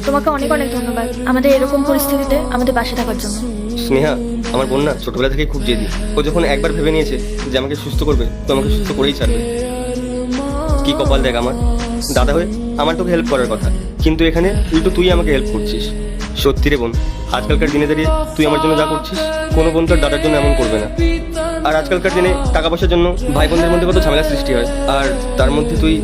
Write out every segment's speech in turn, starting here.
তোমাকে অনেক অনেক ধন্যবাদ আমাদের এরকম পরিস্থিতিতে আমাদের পাশে থাকার জন্য। স্নেহা, আমার বোন না ছোটবেলা থেকেই খুব জেদি। ও যখন একবার ভেবে নিয়েছে যে আমাকে সুস্থ করবে, তো আমাকে সুস্থ করেই ছাড়বে। কি কপাল দেখ আমার, দাদা হয়ে আমার তোকে হেল্প করার কথা, কিন্তু এখানে উল্টো তুই আমাকে হেল্প করছিস। সত্যি রে বোন, আজকালকার দিনে দাঁড়িয়ে তুই আমার জন্য যা করছিস, কোনো বোন তোর দাদার জন্য এমন করবে না। আর আজকালকার দিনে টাকা পয়সার জন্য ভাই বোনদের মধ্যে কত ঝামেলা সৃষ্টি হয়, আর তার মধ্যে তুই।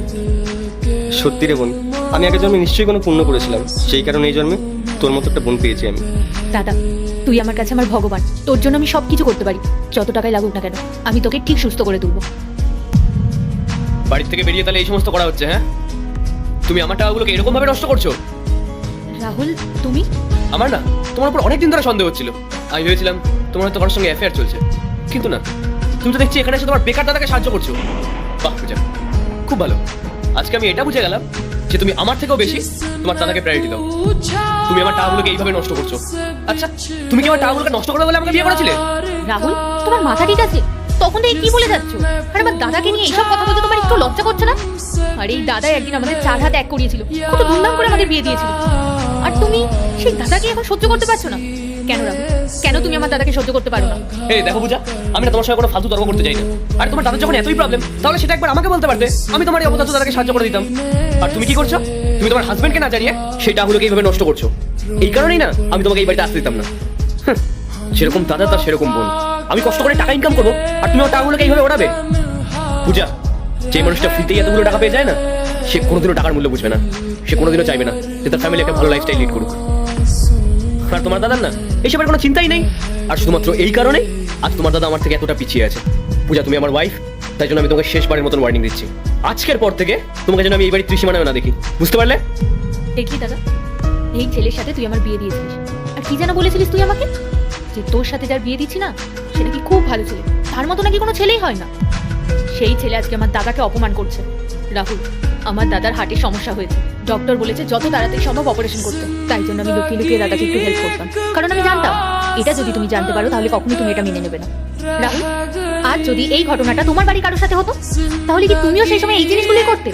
সত্যি রে বোন, আমি আগের জন্মে নিশ্চয়ই কোনো পুণ্য করেছিলাম, সেই কারণে এই জন্মে তোর মতো একটা বোন পেয়েছি আমি। দাদা, তুই আমার কাছে আমার ভগবান। তোর জন্য আমি সবকিছু করতে পারি, যত টাকাই লাগুক না কেন আমি তোকে ঠিক সুস্থ করে তুলবো। বাড়ির থেকে বেরিয়ে তাহলে এই সমস্ত করা হচ্ছে? হ্যাঁ, তুমি আমার টাকাগুলোকে এরকম ভাবে নষ্ট করছো। রাহুল, তুমি? আমার না তোমার উপর অনেকদিন ধরে সন্দেহ হচ্ছিল। আমি ভেবেছিলাম তোমার হয়তো কারোর সঙ্গে অ্যাফেয়ার চলছে, কিন্তু না, তুমি তো দেখছি এখানে এসে তোমার বেকার দাদাকে সাহায্য করছো। বাহ পূজা, খুব ভালো। আজকে আমি এটা বুঝে গেলাম যে তুমি আমার থেকেও বেশি তোমার দাদাকে প্রায়োরিটি দাও। তুমি আমার টাকাগুলোকে এইভাবে নষ্ট করছো। আচ্ছা, তুমি কি আমার টাকাগুলোকে নষ্ট করবে বলে আমাকে বিয়ে করেছিলে? রাহুল, তোমার মাথা ঠিক আছে? তখন থেকে কি বলে যাচ্ছ? আর আমার দাদাকে নিয়ে এইসব কথা বলতে তোমার একটু লজ্জা করছে না? আর এই দাদা একদিন আমাদের 4 হাত এক করিয়েছিল, কত ধুমধাম করে আমাদের বিয়ে দিয়েছিল। আর তুমি সেই দাদাকে এখন সহ্য করতে পারছো না কেন? রাহুল, কেন তুমি আমার দাদাকে সহ্য করতে পারো না? এই দেখো পূজা, আমি না তোমার সঙ্গে কোনো ফালতু তর্ক করতে চাই না। আর তোমার দাদার যখন এতই প্রবলেম, তাহলে সেটা একবার আমাকে বলতে পারতে, আমি তোমার এই অবদার্থ দাদাকে সাহায্য করে দিতাম। আর তুমি কি করছো? তুমি তোমার হাজবেন্ডকে না জানিয়ে সেই টাকাগুলোকে এইভাবে নষ্ট করছো। এই কারণেই না আমি তোমাকে এই বাড়িতে আসতে দিতাম না। সেরকম দাদা তার সেরকম বোন। আমি কষ্ট করে টাকা ইনকাম করবো, আর তুমি আমার টাকাগুলোকে এইভাবে ওড়াবে? পূজা, যে মানুষটা ফ্রিতেই এতগুলো টাকা পেয়ে যায় না, সে কোনোদিনও টাকার মূল্য বুঝবে না। সে কোনোদিনও চাইবে না যে তার ফ্যামিলি একটা ভালো লাইফস্টাইল লিড করুক। আর তোমার দাদার না এইসবের কোনো চিন্তাই নেই। আর শুধুমাত্র এই কারণেই আজ তোমার দাদা আমার থেকে এতটা পিছিয়ে আছে। পূজা, তুমি আমার ওয়াইফ, তাই জন্য আমি তোমাকে শেষবারের মতন ওয়ার্নিং দিচ্ছি। আজকের পর থেকে তোমাকে যেন আমি এই বাড়ির ত্রিসীমানায় না দেখি, বুঝতে পারলে? দেখি দাদা, এই ছেলের সাথে তুই আমার বিয়ে দিয়েছিস, আর কি যেন বলেছিলিস তুই আমাকে, যে তোর সাথে যার বিয়ে দিচ্ছি না সেটা কি খুব ভালো ছেলে, তার মতো নাকি কোনো ছেলেই হয় না। সেই ছেলে আজকে আমার দাদাকে অপমান করছে। রাহুল, আমার দাদার হার্টের সমস্যা হয়েছে, ডক্টর বলেছে যত তাড়াতাড়ি সম্ভব অপারেশন করতে। তাই জন্য আমি লুকিয়ে লুকিয়ে দাদাকে একটু হেল্প করতাম, কারণ আমি জানতাম এটা যদি তুমি জানতে পারো তাহলে কখনোই তুমি এটা মেনে নেবে না। রাহুল, আজ যদি এই ঘটনাটা তোমার বাড়ি কারোর সাথে হতো, তাহলে কি তুমিও সেই সময় এই জিনিসগুলোই করতে?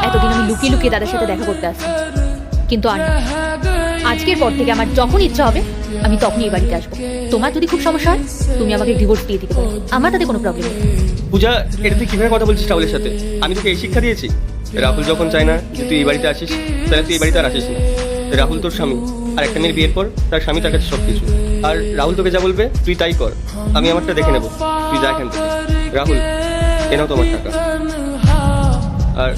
এতদিন আমি লুকিয়ে লুকিয়ে দাদার সাথে দেখা করতে আসতাম, কিন্তু আর না। আজকের পর থেকে আমার যখন ইচ্ছা হবে আমি তখনই এই বাড়িতে আসবো। তোমার যদি খুব সমস্যা হয় তুমি আমাকে ডিভোর্স দিয়ে দিতে পারো, আমার তাতে কোনো প্রবলেম নেই। পূজা, এটা তুই কিভাবে কথা বলছিস রাহুলের সাথে? আমি তোকে এই শিক্ষা দিয়েছি? রাহুল যখন চায় না যে তুই এই বাড়িতে আসিস, তাহলে তুই এই বাড়িতে আর আসিস না। রাহুল তোর স্বামী, আর একটা মেয়ের বিয়ের পর তার স্বামী তার কাছে সবকিছু। আর রাহুল তোকে যা বলবে তুই তাই কর, আমি আমারটা দেখে নেবো। তুই যা এখান থেকে। রাহুল, এ নাও তোমার টাকা। আর